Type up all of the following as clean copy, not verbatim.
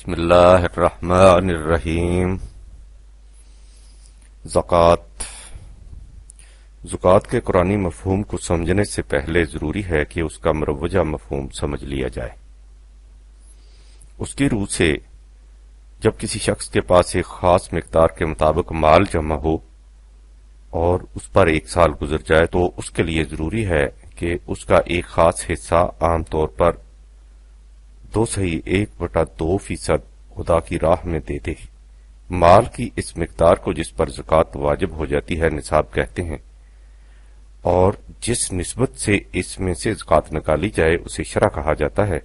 بسم اللہ الرحمن الرحیم۔ زکوٰۃ کے قرآنی مفہوم کو سمجھنے سے پہلے ضروری ہے کہ اس کا مروجہ مفہوم سمجھ لیا جائے۔ اس کی روح سے جب کسی شخص کے پاس ایک خاص مقدار کے مطابق مال جمع ہو اور اس پر 1 سال گزر جائے تو اس کے لیے ضروری ہے کہ اس کا ایک خاص حصہ عام طور پر 2.1/2% خدا کی راہ میں دے دے۔ مال کی اس مقدار کو جس پر زکوٰۃ واجب ہو جاتی ہے نصاب کہتے ہیں، اور جس نسبت سے اس میں سے زکوٰۃ نکالی جائے اسے شرع کہا جاتا ہے۔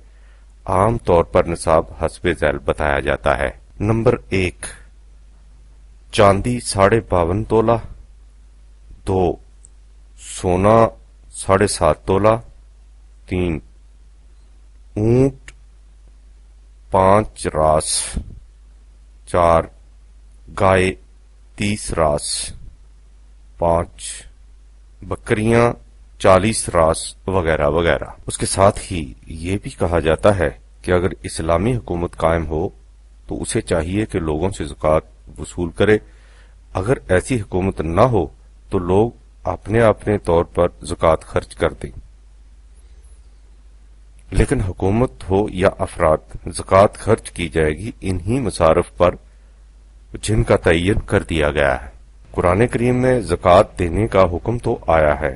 عام طور پر نصاب حسب ذیل بتایا جاتا ہے۔ نمبر 1، چاندی 52.5 تولہ، 2، سونا 7.5 تولہ، 3، اونٹ 5 راس، 4، گائے 30 راس، 5، بکریاں 40 راس وغیرہ وغیرہ۔ اس کے ساتھ ہی یہ بھی کہا جاتا ہے کہ اگر اسلامی حکومت قائم ہو تو اسے چاہیے کہ لوگوں سے زکوٰۃ وصول کرے۔ اگر ایسی حکومت نہ ہو تو لوگ اپنے اپنے طور پر زکوٰۃ خرچ کر دیں، لیکن حکومت ہو یا افراد زکوٰۃ خرچ کی جائے گی انہی مصارف پر جن کا تعین کر دیا گیا ہے۔ قرآن کریم میں زکوٰۃ دینے کا حکم تو آیا ہے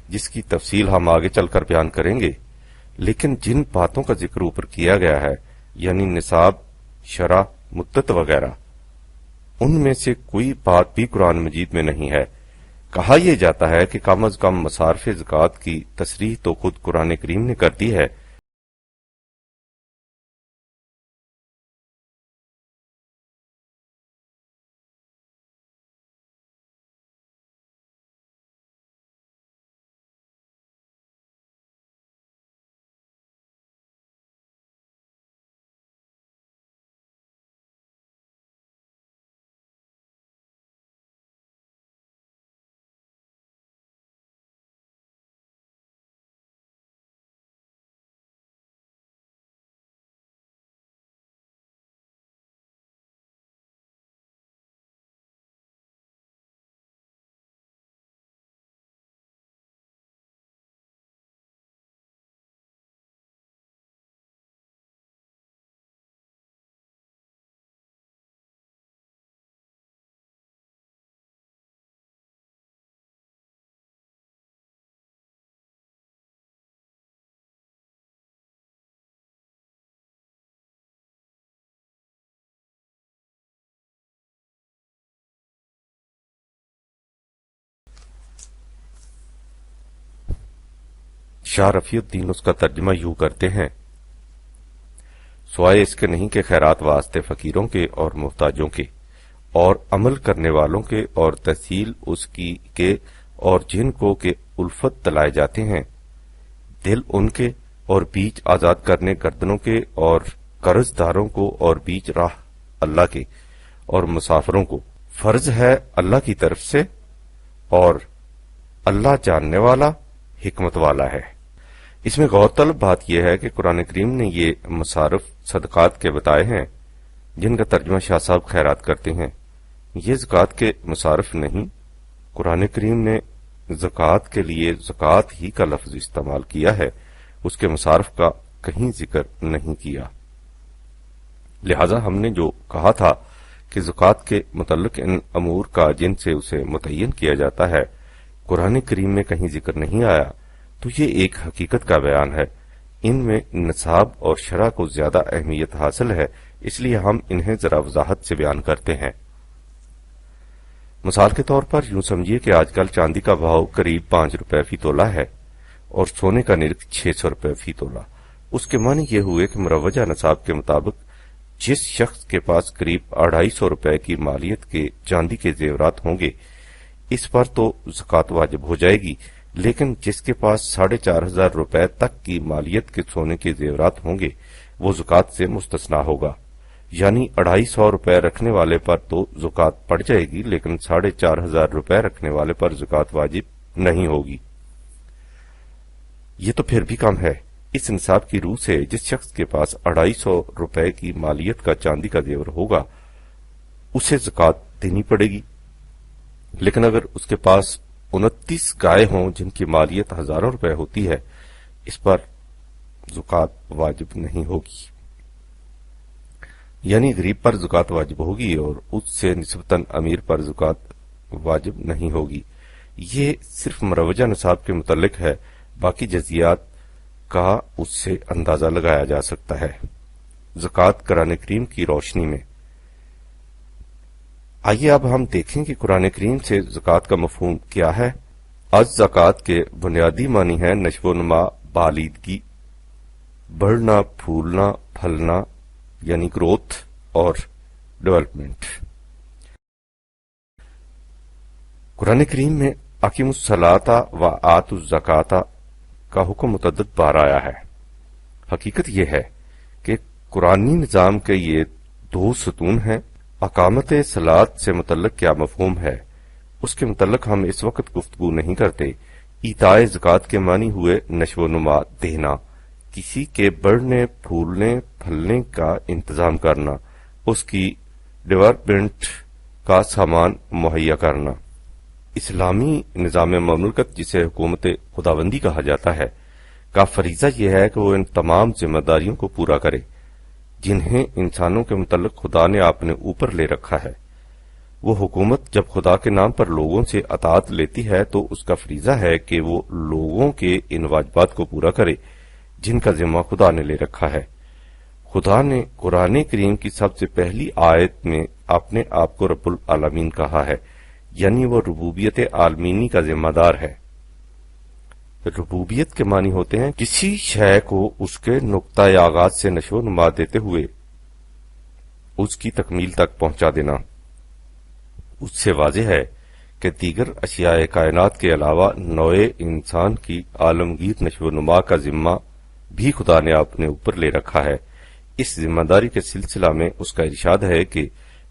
جس کی تفصیل ہم آگے چل کر بیان کریں گے، لیکن جن باتوں کا ذکر اوپر کیا گیا ہے یعنی نصاب، شرح، مدت وغیرہ، ان میں سے کوئی بات بھی قرآن مجید میں نہیں ہے۔ کہا یہ جاتا ہے کہ کم از کم مصارف زکوٰۃ کی تصریح تو خود قرآن کریم نے کر دی ہے۔ شاہ رفیع الدین اس کا ترجمہ یوں کرتے ہیں: سوائے اس کے نہیں کہ خیرات واسطے فقیروں کے اور محتاجوں کے اور عمل کرنے والوں کے اور تحصیل اس کی کے اور جن کو کہ الفت دلائے جاتے ہیں، دل ان کے اور بیچ آزاد کرنے گردنوں کے اور قرض داروں کو اور بیچ راہ اللہ کے اور مسافروں کو فرض ہے اللہ کی طرف سے، اور اللہ جاننے والا حکمت والا ہے۔ اس میں غور طلب بات یہ ہے کہ قرآن کریم نے یہ مصارف صدقات کے بتائے ہیں جن کا ترجمہ شاہ صاحب خیرات کرتے ہیں۔ یہ زکوٰۃ کے مصارف نہیں، قرآن کریم نے زکوٰۃ کے لیے زکوٰۃ ہی کا لفظ استعمال کیا ہے، اس کے مصارف کا کہیں ذکر نہیں کیا۔ لہذا ہم نے جو کہا تھا کہ زکوٰۃ کے متعلق ان امور کا جن سے اسے متعین کیا جاتا ہے قرآن کریم میں کہیں ذکر نہیں آیا، تو یہ ایک حقیقت کا بیان ہے۔ ان میں نصاب اور شرح کو زیادہ اہمیت حاصل ہے، اس لیے ہم انہیں ذرا وضاحت سے بیان کرتے ہیں۔ مثال کے طور پر یوں سمجھیے کہ آج کل چاندی کا بھاؤ قریب 5 روپے فی تولہ ہے اور سونے کا نرخ 600 روپے فی تولہ۔ اس کے معنی یہ ہوئے کہ مروجہ نصاب کے مطابق جس شخص کے پاس قریب 250 روپے کی مالیت کے چاندی کے زیورات ہوں گے اس پر تو زکوٰۃ واجب ہو جائے گی، لیکن جس کے پاس 4,500 روپے تک کی مالیت کے سونے کے زیورات ہوں گے وہ زکوٰۃ سے مستثنا ہوگا۔ یعنی 250 روپے رکھنے والے پر تو زکوٰۃ پڑ جائے گی، لیکن 4,500 روپے رکھنے والے پر زکوٰۃ واجب نہیں ہوگی۔ یہ تو پھر بھی کم ہے، اس نصاب کی روح سے جس شخص کے پاس 250 روپے کی مالیت کا چاندی کا زیور ہوگا اسے زکوٰۃ دینی پڑے گی، لیکن اگر اس کے پاس 29 گائے ہوں جن کی مالیت ہزاروں روپے ہوتی ہے، اس پر زکوٰۃ واجب نہیں ہوگی، یعنی غریب پر زکوٰۃ واجب ہوگی اور اس سے نسبتاً امیر پر زکوٰۃ واجب نہیں ہوگی۔ یہ صرف مروجہ نصاب کے متعلق ہے، باقی جزیات کا اس سے اندازہ لگایا جا سکتا ہے۔ زکوٰۃ قرآن کریم کی روشنی میں، آئیے اب ہم دیکھیں کہ قرآن کریم سے زکوٰۃ کا مفہوم کیا ہے۔ از زکوٰۃ کے بنیادی معنی ہے نشو و نما، بالیدگی، بڑھنا، پھولنا، پھلنا یعنی گروتھ اور ڈیولپمنٹ۔ قرآن کریم میں اقیموا الصلاۃ و آتوا الزکوٰۃ کا حکم متعدد بار آیا ہے۔ حقیقت یہ ہے کہ قرآنی نظام کے یہ دو ستون ہیں۔ اقامت صلاۃ سے متعلق کیا مفہوم ہے، اس کے متعلق ہم اس وقت گفتگو نہیں کرتے۔ ایتائے زکوٰۃ کے معنی ہوئے نشو و نما، دینا، کسی کے بڑھنے، پھولنے، پھلنے کا انتظام کرنا، اس کی ڈیولپمنٹ کا سامان مہیا کرنا۔ اسلامی نظام مملکت، جسے حکومت خداوندی کہا جاتا ہے، کا فریضہ یہ ہے کہ وہ ان تمام ذمہ داریوں کو پورا کرے جنہیں انسانوں کے متعلق خدا نے اپنے اوپر لے رکھا ہے۔ وہ حکومت جب خدا کے نام پر لوگوں سے اطاعت لیتی ہے تو اس کا فریضہ ہے کہ وہ لوگوں کے ان واجبات کو پورا کرے جن کا ذمہ خدا نے لے رکھا ہے۔ خدا نے قرآن کریم کی سب سے پہلی آیت میں اپنے آپ کو رب العالمین کہا ہے، یعنی وہ ربوبیت عالمینی کا ذمہ دار ہے۔ ربوبیت کے معنی ہوتے ہیں کسی شے کو اس کے نقطۂ آغاز سے نشو و نما دیتے ہوئے اس کی تکمیل تک پہنچا دینا۔ اس سے واضح ہے کہ دیگر اشیاء کائنات کے علاوہ نوع انسان کی عالمگیر نشو و نما کا ذمہ بھی خدا نے اپنے اوپر لے رکھا ہے۔ اس ذمہ داری کے سلسلہ میں اس کا ارشاد ہے کہ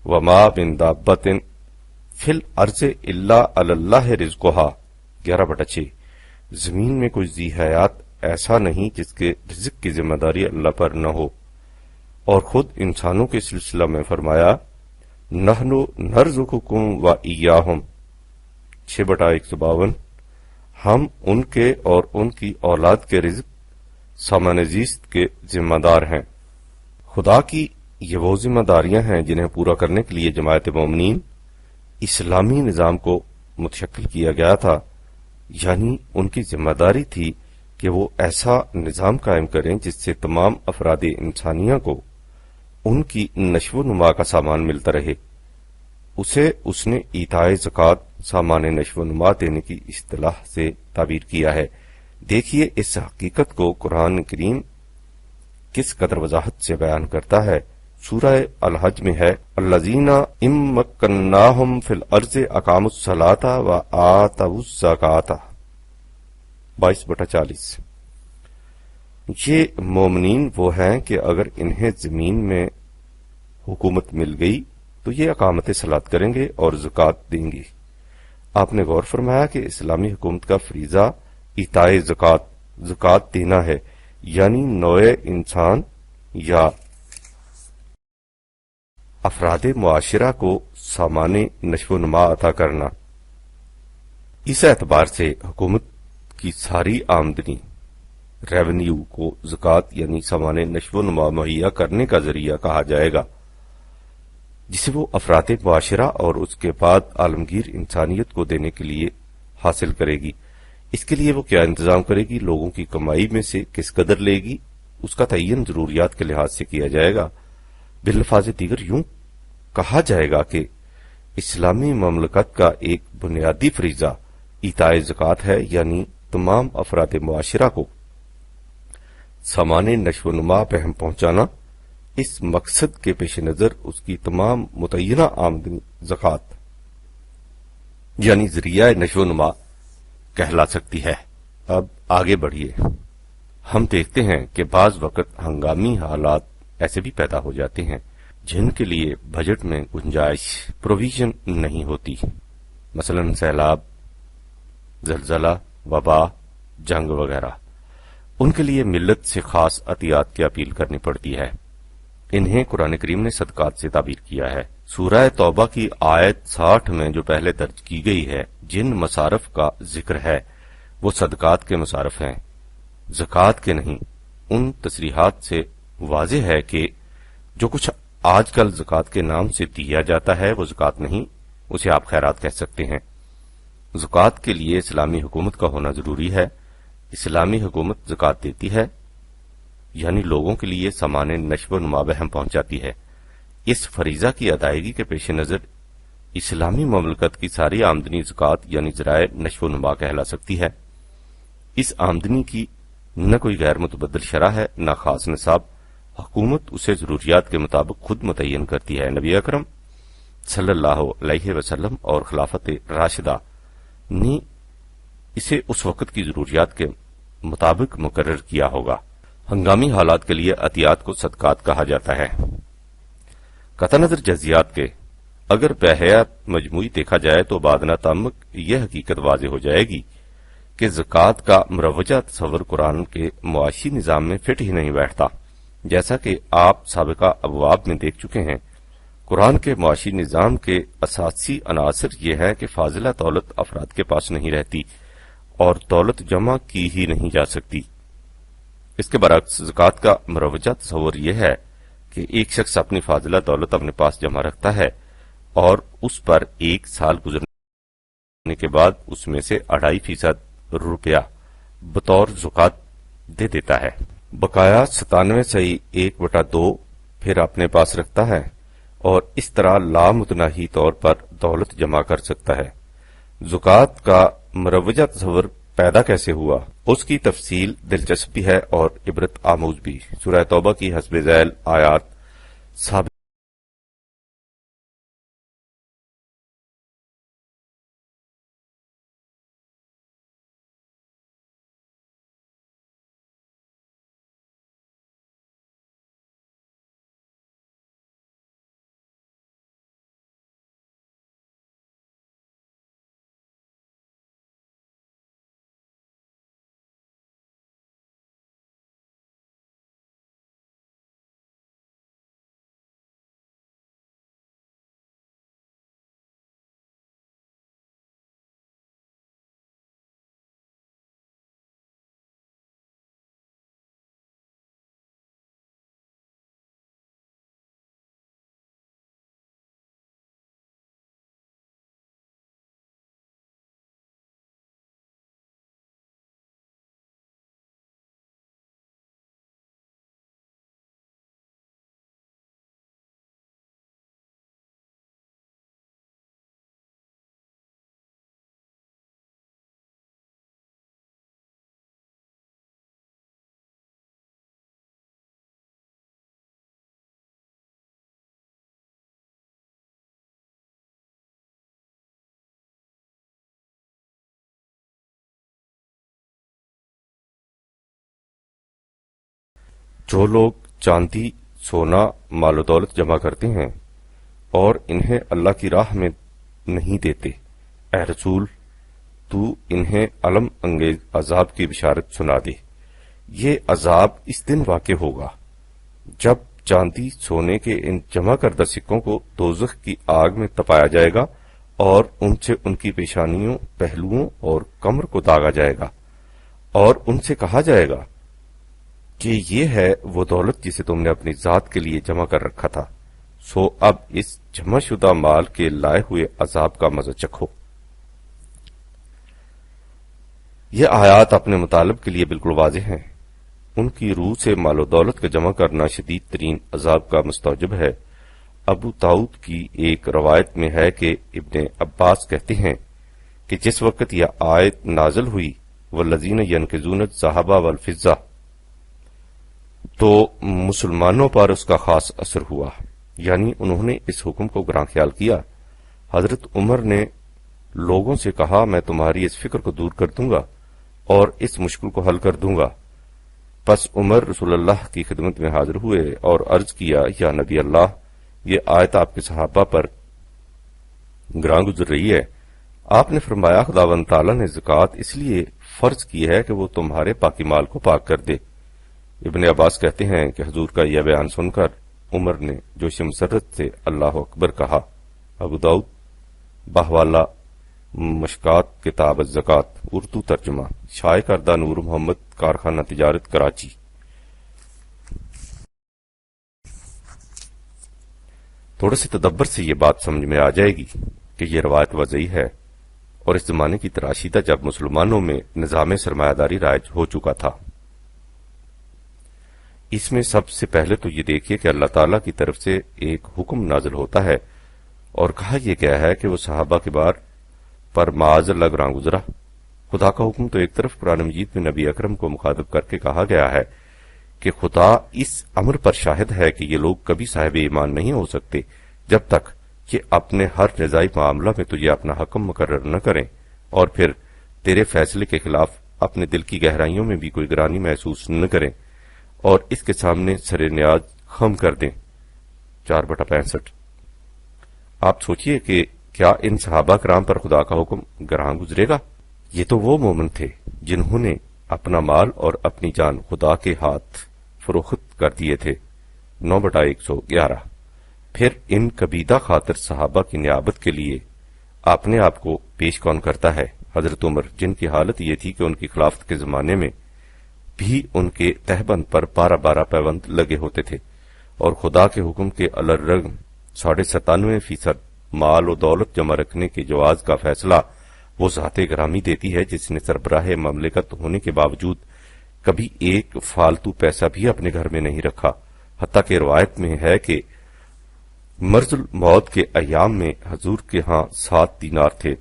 وَمَا مِن دَابَّةٍ فِي الْأَرْضِ إِلَّا عَلَى اللَّهِ رِزْقُهَا 11/6۔ زمین میں کوئی ذی حیات ایسا نہیں جس کے رزق کی ذمہ داری اللہ پر نہ ہو، اور خود انسانوں کے سلسلہ میں فرمایا نحن نرزقکم و ایاہم 6/152۔ ہم ان کے اور ان کی اولاد کے رزق سامان زیست کے ذمہ دار ہیں۔ خدا کی یہ وہ ذمہ داریاں ہیں جنہیں پورا کرنے کے لیے جماعت مومنین اسلامی نظام کو متشکل کیا گیا تھا، یعنی ان کی ذمہ داری تھی کہ وہ ایسا نظام قائم کریں جس سے تمام افراد انسانیہ کو ان کی نشو و نما کا سامان ملتا رہے۔ اسے اس نے ایتائے زکوٰۃ، سامان نشو و نما دینے کی اصطلاح سے تعبیر کیا ہے۔ دیکھیے اس حقیقت کو قرآن کریم کس قدر وضاحت سے بیان کرتا ہے۔ سورہ الحج میں ہے الذین ان مکناہم فی الارض اقاموا الصلاۃ و آتوا الزکوٰۃ 22/40۔ یہ مومنین وہ ہیں کہ اگر انہیں زمین میں حکومت مل گئی تو یہ اقامت صلاۃ کریں گے اور زکوٰۃ دیں گے۔ آپ نے غور فرمایا کہ اسلامی حکومت کا فریضہ ایتائے زکوٰۃ دینا ہے، یعنی نوع انسان یا افراد معاشرہ کو سامان نشو و نما عطا کرنا۔ اس اعتبار سے حکومت کی ساری آمدنی ریونیو کو زکوٰۃ یعنی سامان نشو و نما مہیا کرنے کا ذریعہ کہا جائے گا، جسے وہ افراد معاشرہ اور اس کے بعد عالمگیر انسانیت کو دینے کے لیے حاصل کرے گی۔ اس کے لیے وہ کیا انتظام کرے گی، لوگوں کی کمائی میں سے کس قدر لے گی، اس کا تعین ضروریات کے لحاظ سے کیا جائے گا۔ بالفاظ دیگر یوں کہا جائے گا کہ اسلامی مملکت کا ایک بنیادی فریضہ ایتائے زکوٰۃ ہے، یعنی تمام افراد معاشرہ کو سامان نشو و نما پہم پہنچانا۔ اس مقصد کے پیش نظر اس کی تمام متعینہ آمدنی زکوٰۃ یعنی ذریعہ نشو و نما کہلا سکتی ہے۔ اب آگے بڑھیے، ہم دیکھتے ہیں کہ بعض وقت ہنگامی حالات ایسے بھی پیدا ہو جاتے ہیں جن کے لیے بجٹ میں گنجائش پروویژن نہیں ہوتی، مثلا سیلاب، زلزلہ، وبا، جنگ وغیرہ۔ ان کے لیے ملت سے خاص عطیات کی اپیل کرنی پڑتی ہے۔ انہیں قرآن کریم نے صدقات سے تعبیر کیا ہے۔ سورہ توبہ کی آیت 60 میں جو پہلے درج کی گئی ہے، جن مصارف کا ذکر ہے وہ صدقات کے مصارف ہیں، زکوٰۃ کے نہیں۔ ان تصریحات سے واضح ہے کہ جو کچھ آج کل زکوٰۃ کے نام سے دیا جاتا ہے وہ زکوٰۃ نہیں، اسے آپ خیرات کہہ سکتے ہیں۔ زکوٰۃ کے لیے اسلامی حکومت کا ہونا ضروری ہے۔ اسلامی حکومت زکوٰۃ دیتی ہے، یعنی لوگوں کے لیے سامان نشو و نما بہم پہنچاتی ہے۔ اس فریضہ کی ادائیگی کے پیش نظر اسلامی مملکت کی ساری آمدنی زکوٰۃ یعنی ذرائع نشو و نما کہلا سکتی ہے۔ اس آمدنی کی نہ کوئی غیر متبدل شرح ہے، نہ خاص نصاب۔ حکومت اسے ضروریات کے مطابق خود متعین کرتی ہے۔ نبی اکرم صلی اللہ علیہ وسلم اور خلافت راشدہ نے اسے اس وقت کی ضروریات کے مطابق مقرر کیا ہوگا۔ ہنگامی حالات کے لیے عطیات کو صدقات کہا جاتا ہے۔ قطع نظر جزیات کے اگر بحیات مجموعی دیکھا جائے تو بادنا تعمق یہ حقیقت واضح ہو جائے گی کہ زکوٰۃ کا مروجہ تصور قرآن کے معاشی نظام میں فٹ ہی نہیں بیٹھتا۔ جیسا کہ آپ سابقہ ابواب میں دیکھ چکے ہیں، قرآن کے معاشی نظام کے اساسی عناصر یہ ہے کہ فاضلہ دولت افراد کے پاس نہیں رہتی اور دولت جمع کی ہی نہیں جا سکتی۔ اس کے برعکس زکوٰۃ کا مروجہ تصور یہ ہے کہ ایک شخص اپنی فاضلہ دولت اپنے پاس جمع رکھتا ہے اور اس پر ایک سال گزرنے کے بعد اس میں سے 2.5% روپیہ بطور زکوٰۃ دے دیتا ہے۔ بقایا 97.1/2 پھر اپنے پاس رکھتا ہے اور اس طرح لامتناہی طور پر دولت جمع کر سکتا ہے۔ زکوٰۃ کا مروجہ تصور پیدا کیسے ہوا، اس کی تفصیل دلچسپ بھی ہے اور عبرت آموز بھی۔ سورہ توبہ کی حسب ذیل آیات سابق جو لوگ چاندی، سونا، مال و دولت جمع کرتے ہیں اور انہیں اللہ کی راہ میں نہیں دیتے، اے رسول تو انہیں الم انگیز عذاب کی بشارت سنا دے۔ یہ عذاب اس دن واقع ہوگا جب چاندی سونے کے ان جمع کردہ سکوں کو دوزخ کی آگ میں تپایا جائے گا اور ان سے ان کی پیشانیوں، پہلوؤں اور کمر کو داغا جائے گا اور ان سے کہا جائے گا کہ یہ ہے وہ دولت جسے تم نے اپنی ذات کے لیے جمع کر رکھا تھا، سو اب اس جمع شدہ مال کے لائے ہوئے عذاب کا مزہ چکھو۔ یہ آیات اپنے مطالب کے لیے بالکل واضح ہیں۔ ان کی روح سے مال و دولت کا جمع کرنا شدید ترین عذاب کا مستوجب ہے۔ ابو داؤد کی ایک روایت میں ہے کہ ابن عباس کہتے ہیں کہ جس وقت یہ آیت نازل ہوئی والذین ینکزون الذھب والفضہ، تو مسلمانوں پر اس کا خاص اثر ہوا، یعنی انہوں نے اس حکم کو گراں خیال کیا۔ حضرت عمر نے لوگوں سے کہا میں تمہاری اس فکر کو دور کر دوں گا اور اس مشکل کو حل کر دوں گا۔ پس عمر رسول اللہ کی خدمت میں حاضر ہوئے اور عرض کیا یا نبی اللہ، یہ آیت آپ کے صحابہ پر گراں گزر رہی ہے، آپ نے فرمایا خداوند تعالیٰ نے زکوٰۃ اس لیے فرض کی ہے کہ وہ تمہارے پاکی مال کو پاک کر دے۔ ابن عباس کہتے ہیں کہ حضور کا یہ بیان سن کر عمر نے جوش مسرت سے اللہ اکبر کہا۔ ابو داؤد بہوالا مشکات کتاب الزکوٰۃ، اردو ترجمہ، شائع کردہ نور محمد، کارخانہ تجارت، کراچی۔ تھوڑے سے تدبر سے یہ بات سمجھ میں آ جائے گی کہ یہ روایت وضعی ہے اور اس زمانے کی تراشی تھا جب مسلمانوں میں نظام سرمایہ داری رائج ہو چکا تھا۔ اس میں سب سے پہلے تو یہ دیکھیے کہ اللہ تعالیٰ کی طرف سے ایک حکم نازل ہوتا ہے اور کہا یہ گیا ہے کہ وہ صحابہ کے بار پر معاذ اللہ گراں گزرا۔ خدا کا حکم تو ایک طرف قرآن مجید میں نبی اکرم کو مخاطب کر کے کہا گیا ہے کہ خدا اس امر پر شاہد ہے کہ یہ لوگ کبھی صاحب ایمان نہیں ہو سکتے جب تک کہ اپنے ہر نزاعی معاملہ میں تجھے اپنا حکم مقرر نہ کریں اور پھر تیرے فیصلے کے خلاف اپنے دل کی گہرائیوں میں بھی کوئی گرانی محسوس نہ کریں اور اس کے سامنے سر نیاز خم کر دیں۔ 4/65۔ آپ سوچئے کہ کیا ان صحابہ کرام پر خدا کا حکم گراں گزرے گا؟ یہ تو وہ مومن تھے جنہوں نے اپنا مال اور اپنی جان خدا کے ہاتھ فروخت کر دیے تھے۔ 9/111۔ پھر ان کبیدہ خاطر صحابہ کی نیابت کے لیے اپنے آپ کو پیش کون کرتا ہے؟ حضرت عمر، جن کی حالت یہ تھی کہ ان کی خلافت کے زمانے میں بھی ان کے تہبند پر 12 پیوند لگے ہوتے تھے اور خدا کے حکم کے الرغم 97.5% مال و دولت جمع رکھنے کے جواز کا فیصلہ وہ ذات گرامی دیتی ہے جس نے سربراہ مملکت ہونے کے باوجود کبھی ایک فالتو پیسہ بھی اپنے گھر میں نہیں رکھا، حتیٰ کہ روایت میں ہے کہ مرض الموت کے ایام میں حضور کے ہاں 7 دینار تھے۔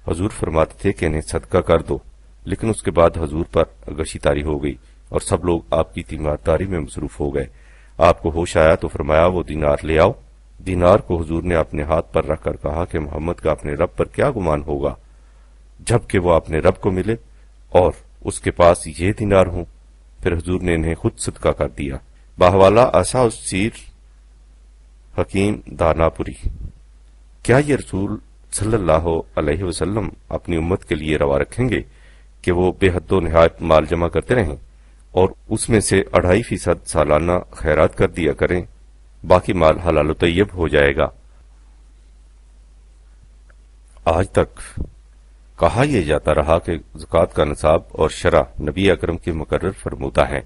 حضور فرماتے تھے کہ انہیں صدقہ کر دو، لیکن اس کے بعد حضور پر غشی طاری ہو گئی اور سب لوگ آپ کی تیمارداری میں مصروف ہو گئے۔ آپ کو ہوش آیا تو فرمایا وہ دینار لے آؤ۔ دینار کو حضور نے اپنے ہاتھ پر رکھ کر کہا کہ محمد کا اپنے رب پر کیا گمان ہوگا جبکہ وہ اپنے رب کو ملے اور اس کے پاس یہ دینار ہوں۔ پھر حضور نے انہیں خود صدقہ کر دیا۔ باہوالا آسا السیر حکیم داناپوری۔ کیا یہ رسول صلی اللہ علیہ وسلم اپنی امت کے لیے روا رکھیں گے کہ وہ بے حد و نہایت مال جمع کرتے رہیں اور اس میں سے 2.5% سالانہ خیرات کر دیا کریں، باقی مال حلال و طیب ہو جائے گا؟ آج تک کہا یہ جاتا رہا کہ زکوٰۃ کا نصاب اور شرع نبی اکرم کے مقرر فرمودہ ہیں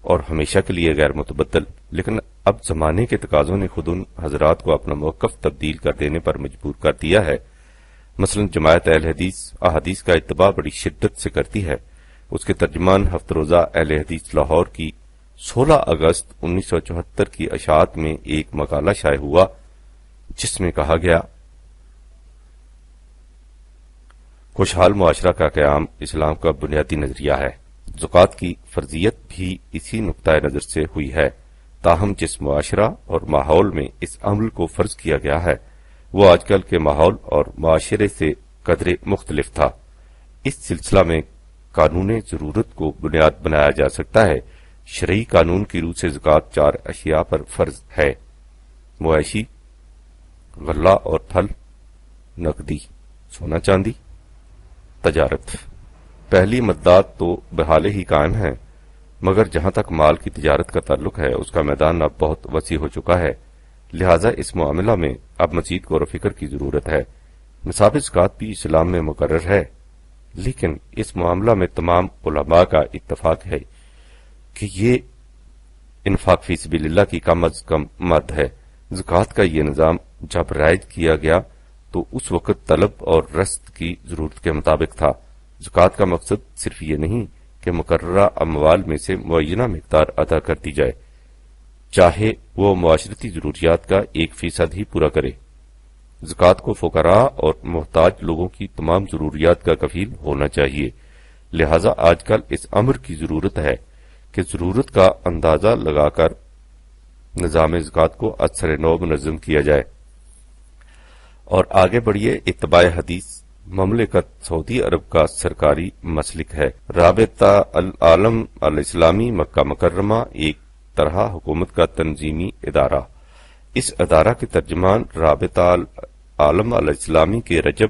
اور ہمیشہ کے لیے غیر متبدل، لیکن اب زمانے کے تقاضوں نے خود ان حضرات کو اپنا موقف تبدیل کر دینے پر مجبور کر دیا ہے۔ مثلا جماعت اہل حدیث احادیث کا اتباع بڑی شدت سے کرتی ہے۔ اس کے ترجمان ہفت روزہ اہل حدیث لاہور کی 16 اگست 1974 کی اشاعت میں ایک مقالہ شائع ہوا جس میں کہا گیا، خوشحال معاشرہ کا قیام اسلام کا بنیادی نظریہ ہے۔ زکوٰۃ کی فرضیت بھی اسی نقطۂ نظر سے ہوئی ہے، تاہم جس معاشرہ اور ماحول میں اس عمل کو فرض کیا گیا ہے وہ آج کل کے ماحول اور معاشرے سے قدرے مختلف تھا۔ اس سلسلہ میں قانون ضرورت کو بنیاد بنایا جا سکتا ہے۔ شرعی قانون کی روح سے زکوٰۃ 4 اشیاء پر فرض ہے: مویشی، غلہ اور پھل، نقدی، سونا چاندی، تجارت۔ پہلی مددات تو بحال ہی قائم ہیں، مگر جہاں تک مال کی تجارت کا تعلق ہے اس کا میدان اب بہت وسیع ہو چکا ہے، لہذا اس معاملہ میں اب مزید غور و فکر کی ضرورت ہے۔ نصاب زکوٰۃ بھی اسلام میں مقرر ہے، لیکن اس معاملہ میں تمام علماء کا اتفاق ہے کہ یہ انفاق فی سبیل اللہ کی کم از کم مد ہے۔ زکوٰۃ کا یہ نظام جب رائج کیا گیا تو اس وقت طلب اور رست کی ضرورت کے مطابق تھا۔ زکوٰۃ کا مقصد صرف یہ نہیں کہ مقررہ اموال میں سے معینہ مقدار ادا کر دی جائے، چاہے وہ معاشرتی ضروریات کا 1% ہی پورا کرے۔ زکوٰۃ کو فقراء اور محتاج لوگوں کی تمام ضروریات کا کفیل ہونا چاہیے، لہذا آج کل اس امر کی ضرورت ہے کہ ضرورت کا اندازہ لگا کر نظام زکوٰۃ کو ازسر نو منظم کیا جائے۔ اور آگے بڑھیے، اتباع حدیث مملکت سعودی عرب کا سرکاری مسلک ہے۔ رابطہ العالم الاسلامی مکہ مکرمہ ایک طرح حکومت کا تنظیمی ادارہ۔ اس ادارہ کے ترجمان رابطہ العالم الاسلامی کے رجب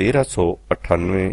1398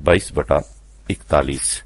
22/41